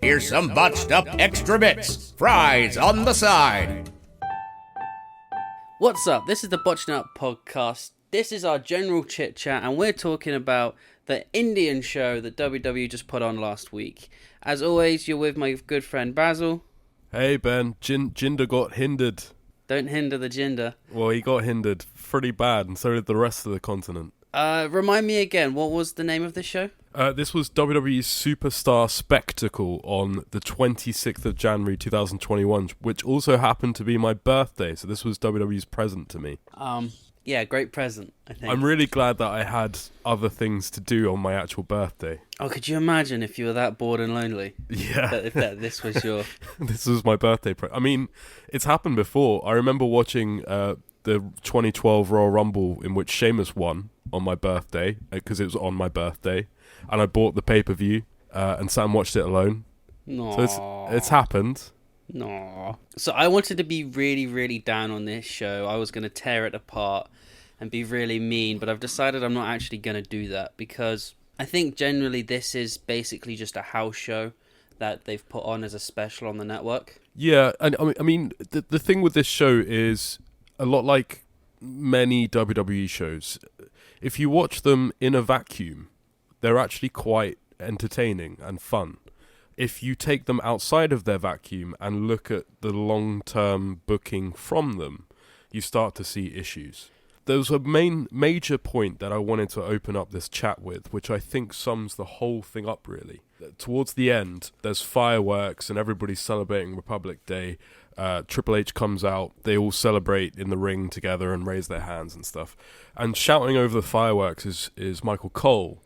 Here's some botched up extra bits. Fries on the side. What's up? This is the Botching Up podcast. This is our general chit chat, and we're talking about the Indian show that WWE just put on last week. As always, you're with my good friend Basil. Hey Ben, Jinder got hindered. Don't hinder the Jinder. Well, he got hindered pretty bad, and so did the rest of the continent. Remind me again, what was the name of this show? This was WWE's Superstar Spectacle on the 26th of January 2021, which also happened to be my birthday, so this was WWE's present to me. Yeah, great present, I think. I'm really glad that I had other things to do on my actual birthday. Oh, could you imagine if you were that bored and lonely? Yeah. If this was your... This was my birthday. I mean, it's happened before. I remember watching the 2012 Royal Rumble in which Sheamus won on my birthday, because it was on my birthday, and I bought the pay-per-view, and Sam watched it alone. No. So it's happened. No. So I wanted to be really, really down on this show. I was going to tear it apart and be really mean, but I've decided I'm not actually going to do that because I think generally this is basically just a house show that they've put on as a special on the network. Yeah, and I mean the thing with this show is a lot like many WWE shows. If you watch them in a vacuum, they're actually quite entertaining and fun. If you take them outside of their vacuum and look at the long-term booking from them, you start to see issues. There's a major point that I wanted to open up this chat with, which I think sums the whole thing up really. Towards the end, there's fireworks and everybody's celebrating Republic Day. Triple H comes out, they all celebrate in the ring together and raise their hands and stuff. And shouting over the fireworks is Michael Cole,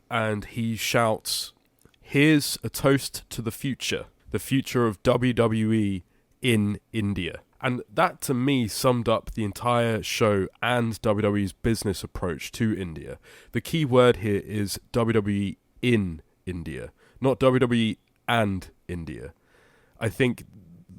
and he shouts, "Here's a toast to the future of WWE in India." And that, to me, summed up the entire show and WWE's business approach to India. The key word here is WWE in India, not WWE and India. I think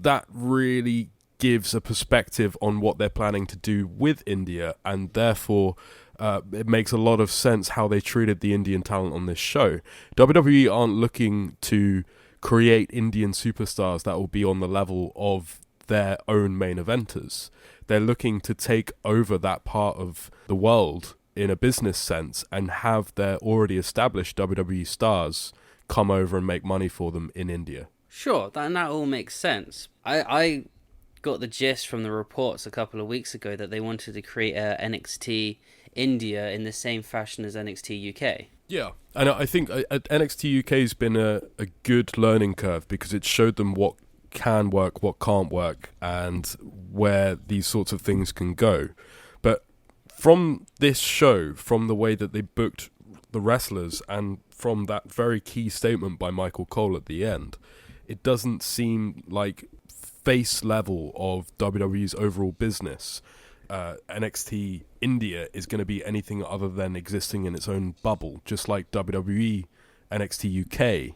that really gives a perspective on what they're planning to do with India, and therefore it makes a lot of sense how they treated the Indian talent on this show. WWE aren't looking to create Indian superstars that will be on the level of their own main eventers. They're looking to take over that part of the world in a business sense and have their already established WWE stars come over and make money for them in India. Sure, that all makes sense. I got the gist from the reports a couple of weeks ago that they wanted to create a NXT India in the same fashion as NXT UK. Yeah, and I think NXT UK has been a good learning curve because it showed them what can work, what can't work, and where these sorts of things can go. But from this show, from the way that they booked the wrestlers, and from that very key statement by Michael Cole at the end, it doesn't seem like face level of WWE's overall business. NXT India is going to be anything other than existing in its own bubble, just like WWE NXT UK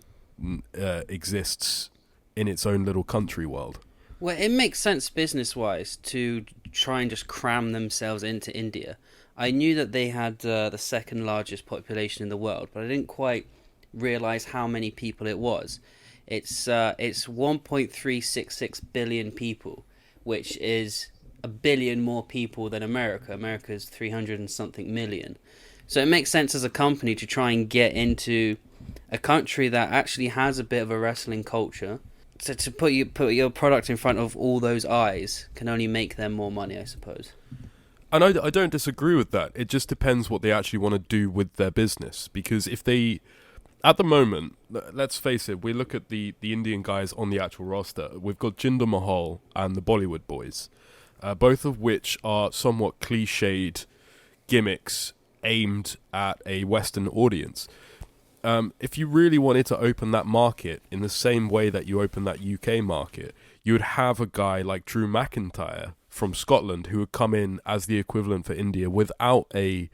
exists in its own little country world. Well, it makes sense business-wise to try and just cram themselves into India. I knew that they had the second largest population in the world, but I didn't quite realise how many people it was. It's 1.366 billion people, which is a billion more people than America. America's 300 and something million. So it makes sense as a company to try and get into a country that actually has a bit of a wrestling culture. So to put your product in front of all those eyes can only make them more money, I suppose. And I don't disagree with that. It just depends what they actually want to do with their business. Because if they, at the moment, let's face it, we look at the Indian guys on the actual roster. We've got Jinder Mahal and the Bollywood Boys, both of which are somewhat cliched gimmicks aimed at a Western audience. If you really wanted to open that market in the same way that you open that UK market, you would have a guy like Drew McIntyre from Scotland who would come in as the equivalent for India without a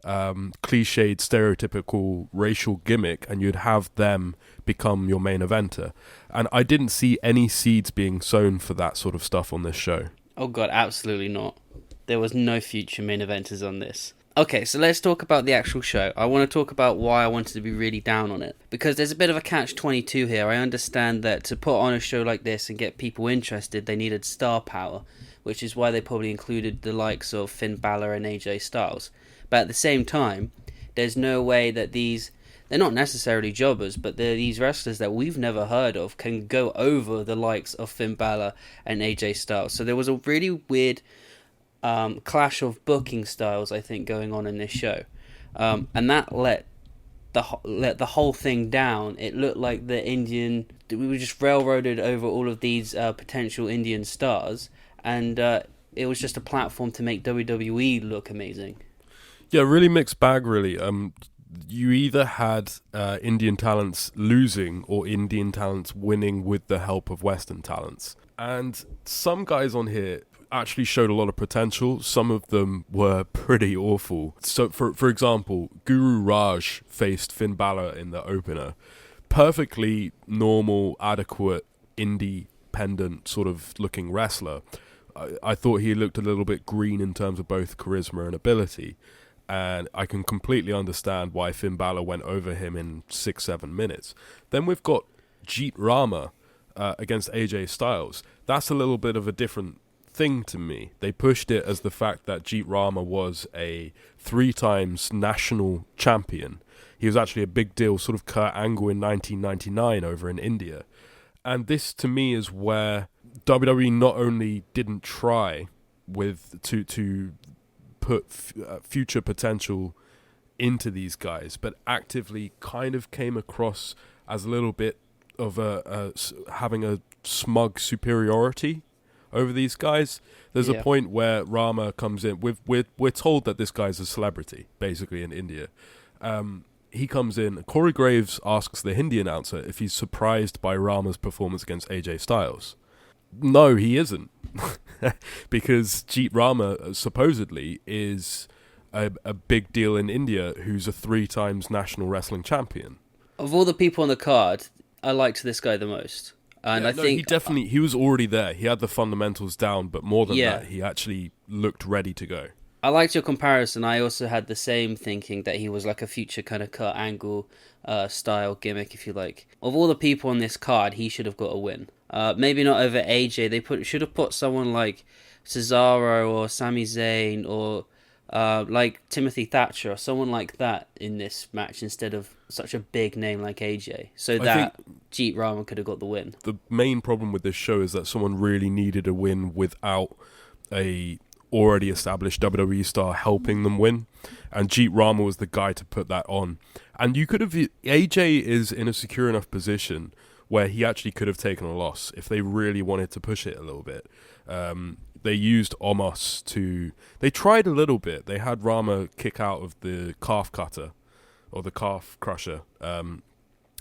cliched, stereotypical racial gimmick, and you'd have them become your main eventer. And I didn't see any seeds being sown for that sort of stuff on this show. Oh god, absolutely not. There was no future main eventers on this. Okay, so let's talk about the actual show. I want to talk about why I wanted to be really down on it. Because there's a bit of a catch-22 here. I understand that to put on a show like this and get people interested, they needed star power, which is why they probably included the likes of Finn Balor and AJ Styles. But at the same time, there's no way that they're not necessarily jobbers, but they're these wrestlers that we've never heard of can go over the likes of Finn Balor and AJ Styles. So there was a really weird clash of booking styles, I think, going on in this show, and that let the whole thing down. It looked like we were just railroaded over all of these potential Indian stars, and it was just a platform to make WWE look amazing. Yeah, really mixed bag, really. You either had Indian talents losing or Indian talents winning with the help of Western talents. And some guys on here actually showed a lot of potential. Some of them were pretty awful. So, for example, Guru Raj faced Finn Balor in the opener. Perfectly normal, adequate, independent sort of looking wrestler. I thought he looked a little bit green in terms of both charisma and ability. And I can completely understand why Finn Balor went over him in 6-7 minutes. Then we've got Jeet Rama against AJ Styles. That's a little bit of a different thing to me. They pushed it as the fact that Jeet Rama was a 3 times national champion. He was actually a big deal, sort of Kurt Angle in 1999 over in India. And this, to me, is where WWE not only didn't try to put future potential into these guys, but actively kind of came across as a little bit of having a smug superiority over these guys. There's a point where Rama comes in. We're told that this guy's a celebrity, basically, in India. He comes in. Corey Graves asks the Hindi announcer if he's surprised by Rama's performance against AJ Styles. No, he isn't. Because Jeet Rama supposedly is a big deal in India who's a 3 times national wrestling champion. Of all the people on the card, I liked this guy the most. And he was already there. He had the fundamentals down, but more than that, he actually looked ready to go. I liked your comparison. I also had the same thinking that he was like a future kind of Kurt Angle style gimmick, if you like. Of all the people on this card, he should have got a win. Maybe not over AJ. They should have put someone like Cesaro or Sami Zayn or like Timothy Thatcher or someone like that in this match instead of such a big name like AJ. So that Jeet Rama could have got the win. The main problem with this show is that someone really needed a win without a already established WWE star helping them win, and Jeet Rama was the guy to put that on. And you could have AJ is in a secure enough position where he actually could have taken a loss if they really wanted to push it a little bit. They used Omos they tried a little bit. They had Rama kick out of the calf cutter or the calf crusher, and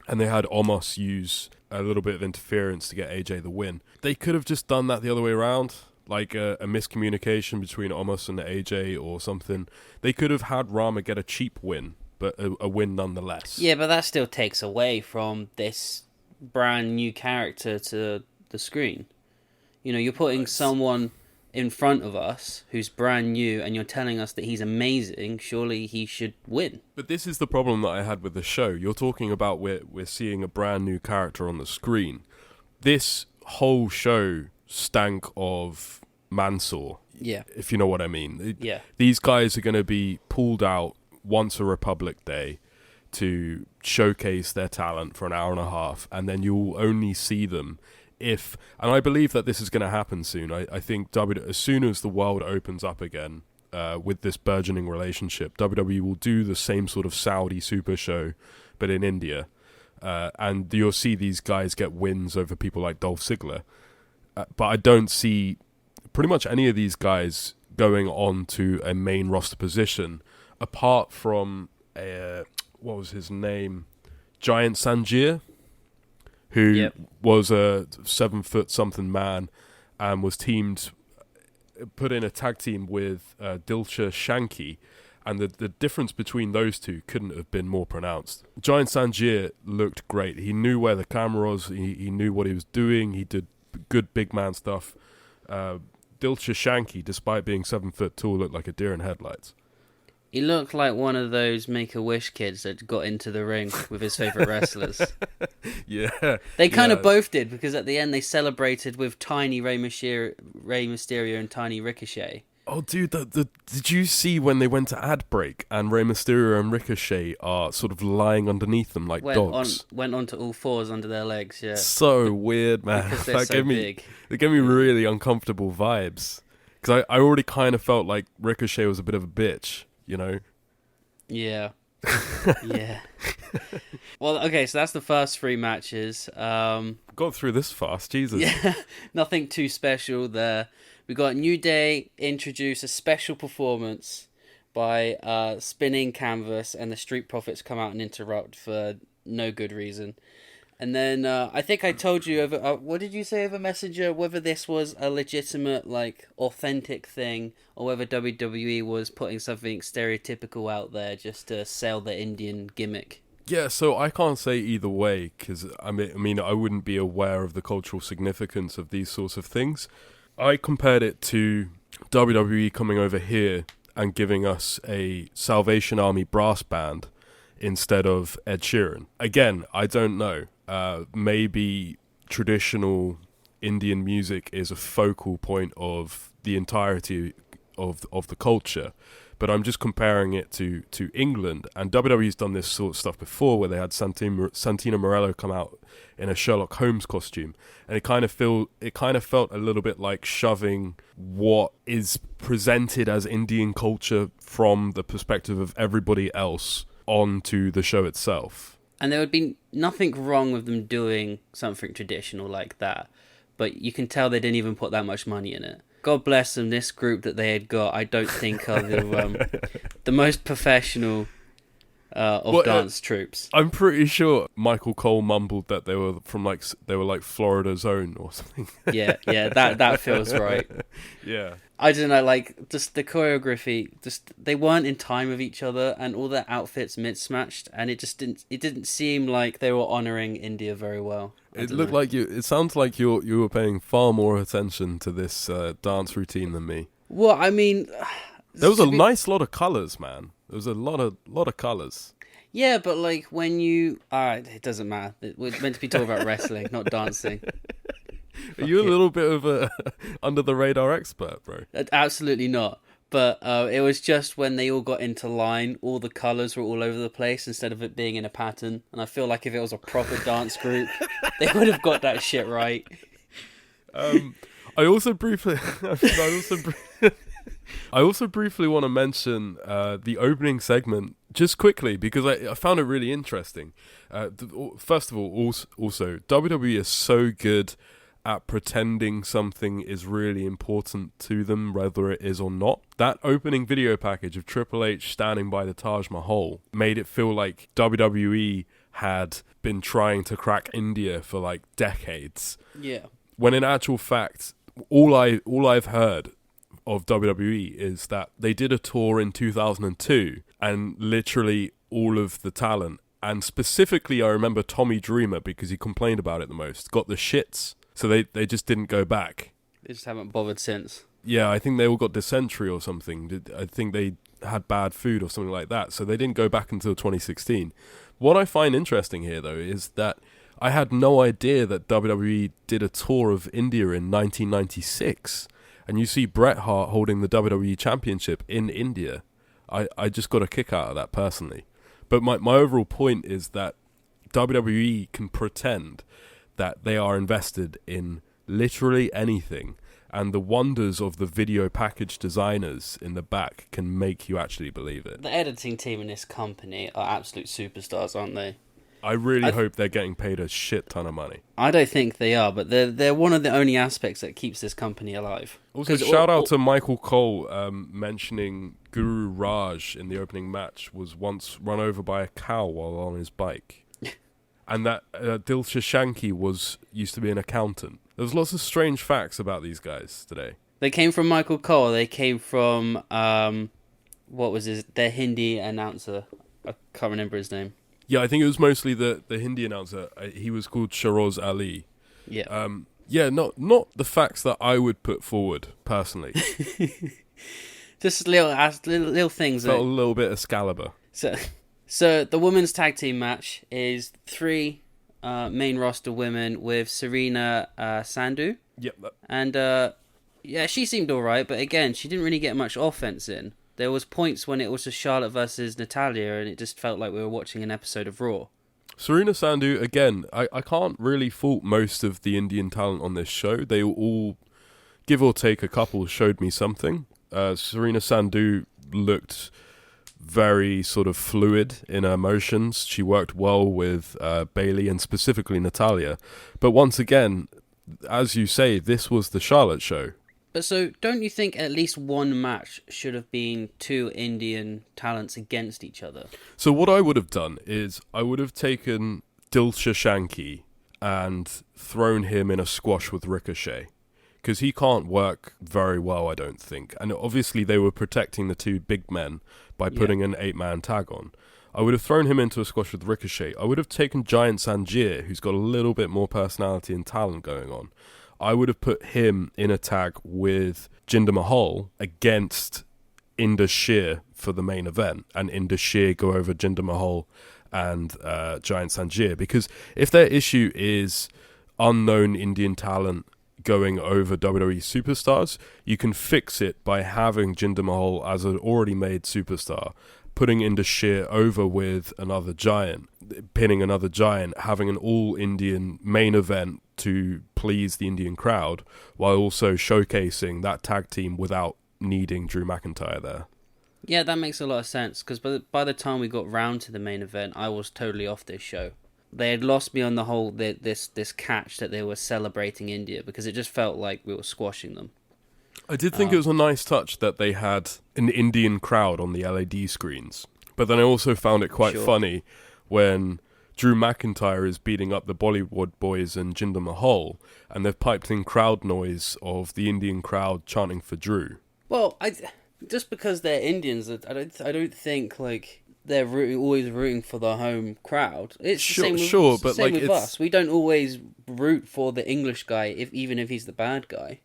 they had Omos use a little bit of interference to get AJ the win. They could have just done that the other way around, like a miscommunication between Omos and AJ or something. They could have had Rama get a cheap win, but a win nonetheless. Yeah, but that still takes away from this brand new character to the screen. You know, you're putting someone in front of us who's brand new and you're telling us that he's amazing. Surely he should win. But this is the problem that I had with the show. You're talking about we're seeing a brand new character on the screen. This whole show stank of Mansoor. Yeah. If you know what I mean. Yeah. These guys are going to be pulled out once a Republic Day to showcase their talent for an hour and a half, and then you'll only see them and I believe that this is going to happen soon. I think as soon as the world opens up again with this burgeoning relationship, WWE will do the same sort of Saudi super show, but in India. And you'll see these guys get wins over people like Dolph Ziggler. But I don't see pretty much any of these guys going on to a main roster position, apart from, what was his name? Giant Sanjir, who was a 7-foot-something man and was put in a tag team with Dilsha Shanky, and the difference between those two couldn't have been more pronounced. Giant Sanjir looked great. He knew where the camera was. He knew what he was doing. He did good big man stuff. Dilsha Shanky, despite being 7 foot tall, looked like a deer in headlights. He looked like one of those Make-A-Wish kids that got into the ring with his favourite wrestlers. Yeah. They kind of both did, because at the end they celebrated with tiny Rey Mysterio and tiny Ricochet. Oh, dude, did you see when they went to ad break and Rey Mysterio and Ricochet are sort of lying underneath them like dogs? Went onto all fours under their legs, yeah. So weird, man. Because they're so big. They gave me really uncomfortable vibes. Because I already kind of felt like Ricochet was a bit of a bitch, you know? Yeah. Yeah. Well, okay, so that's the first 3 matches. Got through this fast, Jesus. Yeah, nothing too special there. We got New Day introduce a special performance by Spinning Canvas, and the Street Profits come out and interrupt for no good reason. And then I think I told you over what did you say over Messenger, whether this was a legitimate, like, authentic thing, or whether WWE was putting something stereotypical out there just to sell the Indian gimmick. Yeah, so I can't say either way, because I mean I wouldn't be aware of the cultural significance of these sorts of things. I compared it to WWE coming over here and giving us a Salvation Army brass band instead of Ed Sheeran. Again, I don't know. Maybe traditional Indian music is a focal point of the entirety of the culture, but I'm just comparing it to England. And WWE's done this sort of stuff before, where they had Santino Morello come out in a Sherlock Holmes costume, and it kind of felt a little bit like shoving what is presented as Indian culture from the perspective of everybody else onto the show itself. And there would be nothing wrong with them doing something traditional like that, but you can tell they didn't even put that much money in it. God bless them, this group that they had got, I don't think are the most professional of dance troops. I'm pretty sure Michael Cole mumbled that they were from like Florida's own or something. Yeah, that feels right. Yeah. I don't know, like, just the choreography, they weren't in time with each other, and all their outfits mismatched, and it didn't seem like they were honouring India very well. It sounds like you were paying far more attention to this dance routine than me. Well, I mean, there was a nice lot of colours, man. There was a lot of colours. Yeah, but like when you, alright, it doesn't matter. We're meant to be talking about wrestling, not dancing. Are you a little bit of a under the radar expert, bro? Absolutely not. But it was just when they all got into line, all the colours were all over the place instead of it being in a pattern. And I feel like if it was a proper dance group, they would have got that shit right. I also briefly want to mention the opening segment just quickly, because I found it really interesting. First of all, also WWE is so good at pretending something is really important to them, whether it is or not. That opening video package of Triple H standing by the Taj Mahal made it feel like WWE had been trying to crack India for like decades. Yeah. When in actual fact, all I've heard of WWE is that they did a tour in 2002, and literally all of the talent, and specifically I remember Tommy Dreamer, because he complained about it the most, got the shits. So they just didn't go back. They just haven't bothered since. Yeah, I think they all got dysentery or something. I think they had bad food or something like that. So they didn't go back until 2016. What I find interesting here, though, is that I had no idea that WWE did a tour of India in 1996. And you see Bret Hart holding the WWE Championship in India. I just got a kick out of that personally. But my overall point is that WWE can pretend that they are invested in literally anything, and the wonders of the video package designers in the back can make you actually believe it. The editing team in this company are absolute superstars, aren't they? I really hope they're getting paid a shit ton of money. I don't think they are, but they're one of the only aspects that keeps this company alive. Also, shout out to Michael Cole mentioning Guru Raj in the opening match was once run over by a cow while on his bike. And that Dil Shashanki used to be an accountant. There was lots of strange facts about these guys today. They came from Michael Cole. They came from, their Hindi announcer. I can't remember his name. Yeah, I think it was mostly the Hindi announcer. He was called Sharoz Ali. Yeah. Not the facts that I would put forward, personally. Just little things. Felt a little bit Excalibur. So the women's tag team match is 3 main roster women with Serena Sandhu. Yep. And yeah, she seemed alright, but again, she didn't really get much offense in. There was points when it was just Charlotte versus Natalia, and it just felt like we were watching an episode of Raw. Serena Sandhu, again, I can't really fault most of the Indian talent on this show. They all, give or take a couple, showed me something. Serena Sandhu looked very sort of fluid in her motions. She worked well with Bayley and specifically Natalia. But once again, as you say, this was the Charlotte show. But so, don't you think at least one match should have been 2 Indian talents against each other? So what I would have done is I would have taken Dilsha Shanky and thrown him in a squash with Ricochet. Because he can't work very well, I don't think. And obviously they were protecting the 2 big men by putting an 8-man tag on. I would have thrown him into a squash with Ricochet. I would have taken Giant Sanjir, who's got a little bit more personality and talent going on. I would have put him in a tag with Jinder Mahal against Indus Sher for the main event, and Indus Sher go over Jinder Mahal and Giant Sanjir. Because if their issue is unknown Indian talent going over WWE superstars, you can fix it by having Jinder Mahal as an already made superstar, putting Indus Sher over with another giant, pinning another giant, having an all-Indian main event to please the Indian crowd, while also showcasing that tag team without needing Drew McIntyre there. Yeah, that makes a lot of sense, because by the time we got round to the main event, I was totally off this show. They had lost me on the whole this catch that they were celebrating India, because it just felt like we were squashing them. I did think it was a nice touch that they had an Indian crowd on the LED screens, but then I also found it quite funny when Drew McIntyre is beating up the Bollywood boys and Jinder Mahal, and they've piped in crowd noise of the Indian crowd chanting for Drew. Well, just because they're Indians, I don't think like they're always rooting for the home crowd. It's the same with us. We don't always root for the English guy, even if he's the bad guy.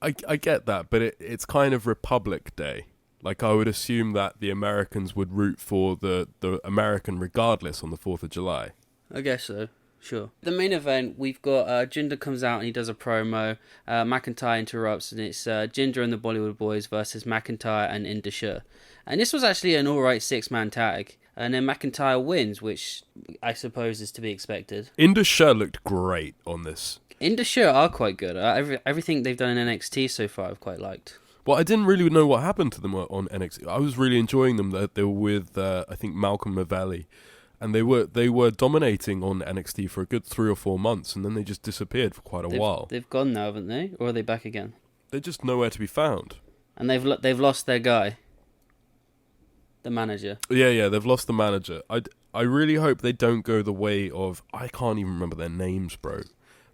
I get that, but it's kind of Republic Day. Like, I would assume that the Americans would root for the American regardless on the 4th of July. I guess so, sure. The main event, we've got Jinder comes out and he does a promo. McIntyre interrupts, and it's Jinder and the Bollywood Boys versus McIntyre and Indus Sher. And this was actually an alright 6-man tag. And then McIntyre wins, which I suppose is to be expected. Indus Sher looked great on this. Indus Sher are quite good. Everything they've done in NXT so far I've quite liked. Well, I didn't really know what happened to them on NXT. I was really enjoying them. They were with, I think, Malcolm Mavelli. And they were dominating on NXT for a good 3 or 4 months, and then they just disappeared for quite a while. They've gone now, haven't they? Or are they back again? They're just nowhere to be found. And they've lost their guy. The manager. Yeah, they've lost the manager. I really hope they don't go the way of... I can't even remember their names, bro.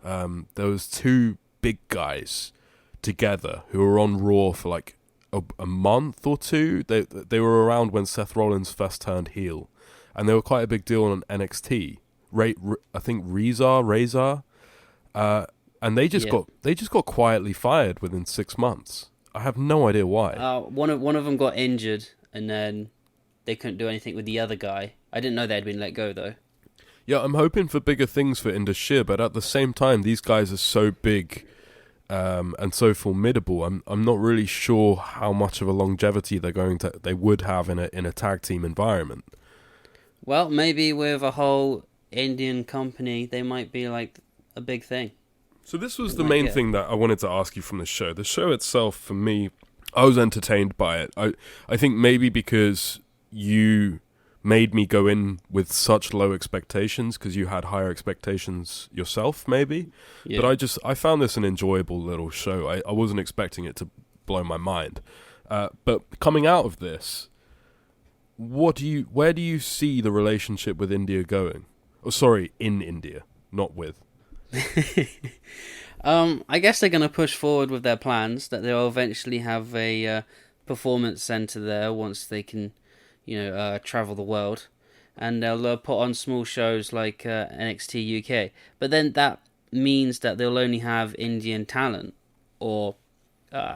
There was 2 big guys together who were on Raw for like a month or 2. They were around when Seth Rollins first turned heel, and they were quite a big deal on NXT. I think Razor, and they just got quietly fired within 6 months. I have no idea why. One of them got injured, and then they couldn't do anything with the other guy. I didn't know they'd been let go though. Yeah, I'm hoping for bigger things for Indus Sher, but at the same time, these guys are so big and so formidable. I'm not really sure how much of a longevity they would have in a tag team environment. Well, maybe with a whole Indian company, they might be like a big thing. So this was the main thing that I wanted to ask you from the show. The show itself, for me, I was entertained by it. I think maybe because you made me go in with such low expectations because you had higher expectations yourself, maybe. Yeah. But I found this an enjoyable little show. I wasn't expecting it to blow my mind. But coming out of this, where do you see the relationship with India going? Oh, sorry, in India, not with. I guess they're going to push forward with their plans that they'll eventually have a performance center there once they can, travel the world, and they'll put on small shows like NXT UK. But then that means that they'll only have Indian talent, or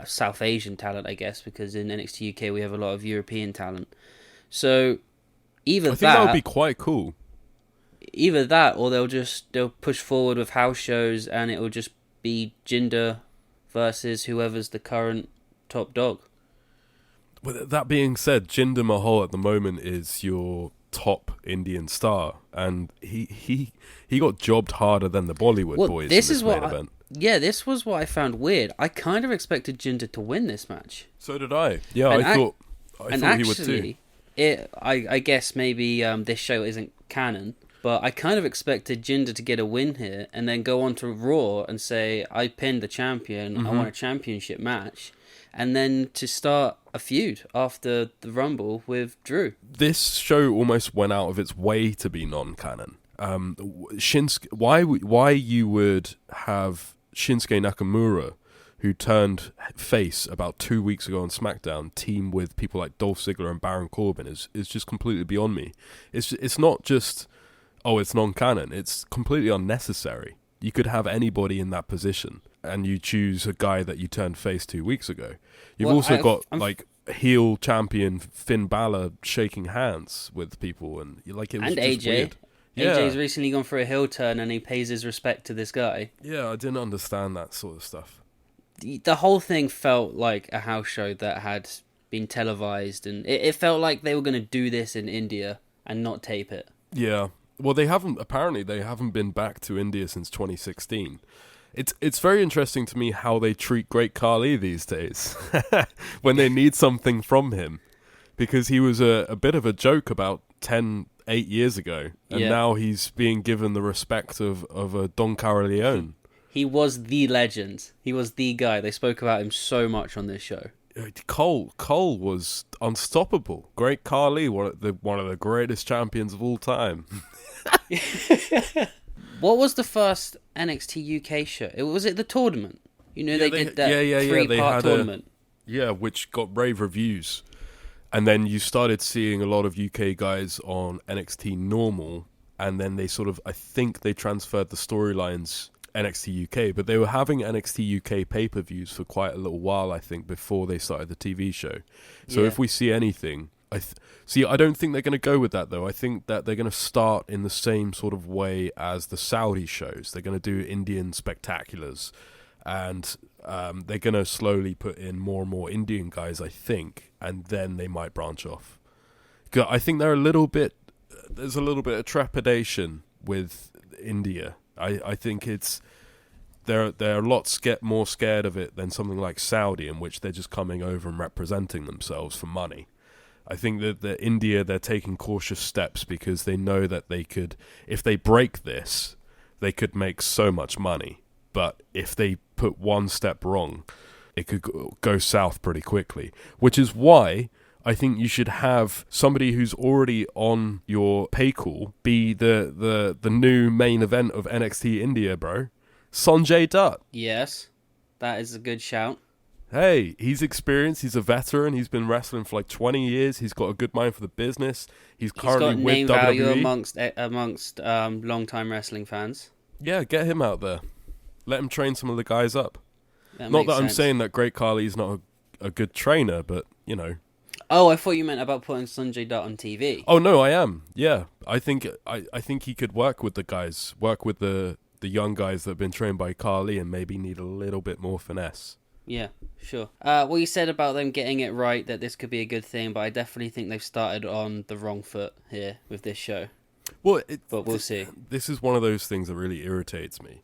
South Asian talent, I guess, because in NXT UK we have a lot of European talent. So either I think that would be quite cool. Either that, or they'll push forward with house shows, and it will just be Jinder versus whoever's the current top dog. With that being said, Jinder Mahal at the moment is your top Indian star, and he got jobbed harder than the Bollywood boys This in is this main event. This was what I found weird. I kind of expected Jinder to win this match. So did I. Yeah, I thought he would too. I guess maybe this show isn't canon, but I kind of expected Jinder to get a win here and then go on to Raw and say, I pinned the champion, I won a championship match, and then to start a feud after the Rumble with Drew. This show almost went out of its way to be non-canon. Shinsuke, why you would have Shinsuke Nakamura, who turned face about 2 weeks ago on SmackDown, team with people like Dolph Ziggler and Baron Corbin is just completely beyond me. It's not just, it's non-canon. It's completely unnecessary. You could have anybody in that position, and you choose a guy that you turned face 2 weeks ago. You've also got like heel champion Finn Balor shaking hands with people, and it was and just AJ. weird. Yeah. AJ's recently gone for a heel turn, and he pays his respect to this guy. Yeah, I didn't understand that sort of stuff. The whole thing felt like a house show that had been televised, and it felt like they were going to do this in India and not tape it. Yeah. Well, they haven't been back to India since 2016. It's very interesting to me how they treat Great Khali these days when they need something from him, because he was a bit of a joke about 8 years ago, and now he's being given the respect of a Don Corleone. He was the legend. He was the guy. They spoke about him so much on this show. Cole was unstoppable. Great Khali, one of the greatest champions of all time. What was the first NXT UK show? Was it the tournament? They did that three-part tournament. Which got rave reviews. And then you started seeing a lot of UK guys on NXT Normal, and then I think they transferred the storylines NXT UK, but they were having NXT UK pay-per-views for quite a little while, I think, before they started the TV show. So if we see anything, I don't think they're going to go with that, though. I think that they're going to start in the same sort of way as the Saudi shows. They're going to do Indian spectaculars, and they're going to slowly put in more and more Indian guys, I think, and then they might branch off. I think there's a little bit of trepidation with India. I think they're a lot more scared of it than something like Saudi, in which they're just coming over and representing themselves for money. I think that India, they're taking cautious steps because they know that they could, if they break this, they could make so much money. But if they put one step wrong, it could go south pretty quickly. Which is why I think you should have somebody who's already on your pay call be the new main event of NXT India, bro. Sanjay Dutt. Yes, that is a good shout. Hey, he's experienced. He's a veteran. He's been wrestling for like 20 years. He's got a good mind for the business. He's currently with WWE. He's got name value amongst long-time wrestling fans. Yeah, get him out there. Let him train some of the guys up. Not that I'm saying that Great Khali's not a good trainer, but, Oh, I thought you meant about putting Sanjay Dutt on TV. Oh, no, I am. Yeah, I think he could work with the guys, work with the young guys that have been trained by Khali and maybe need a little bit more finesse. Yeah, sure. Well, you said about them getting it right, that this could be a good thing, but I definitely think they've started on the wrong foot here with this show. Well, but we'll see. This is one of those things that really irritates me.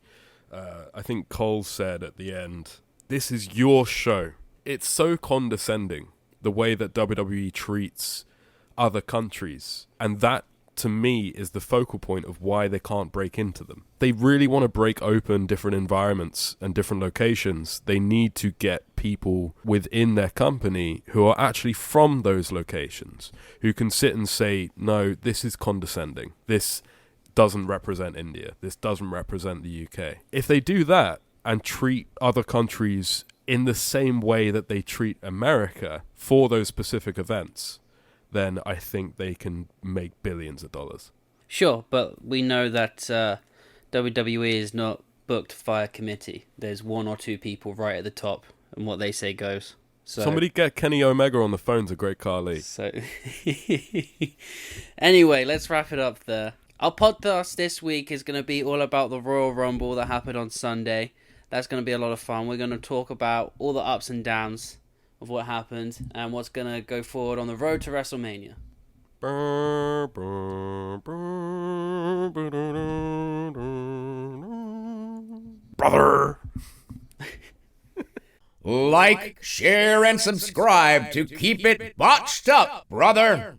I think Cole said at the end, this is your show. It's so condescending, the way that WWE treats other countries. And that, to me, is the focal point of why they can't break into them. They really want to break open different environments and different locations. They need to get people within their company who are actually from those locations, who can sit and say, no, this is condescending. This doesn't represent India. This doesn't represent the UK. If they do that and treat other countries in the same way that they treat America for those specific events, then I think they can make billions of dollars. Sure, but we know that WWE is not booked via committee. There's one or two people right at the top and what they say goes. So, Somebody get Kenny Omega on the phone to Great Khali. So, anyway, let's wrap it up there. Our podcast this week is going to be all about the Royal Rumble that happened on Sunday. That's going to be a lot of fun. We're going to talk about all the ups and downs of what happened and what's going to go forward on the road to WrestleMania. Brother. Like, share, and subscribe to keep it botched up, brother.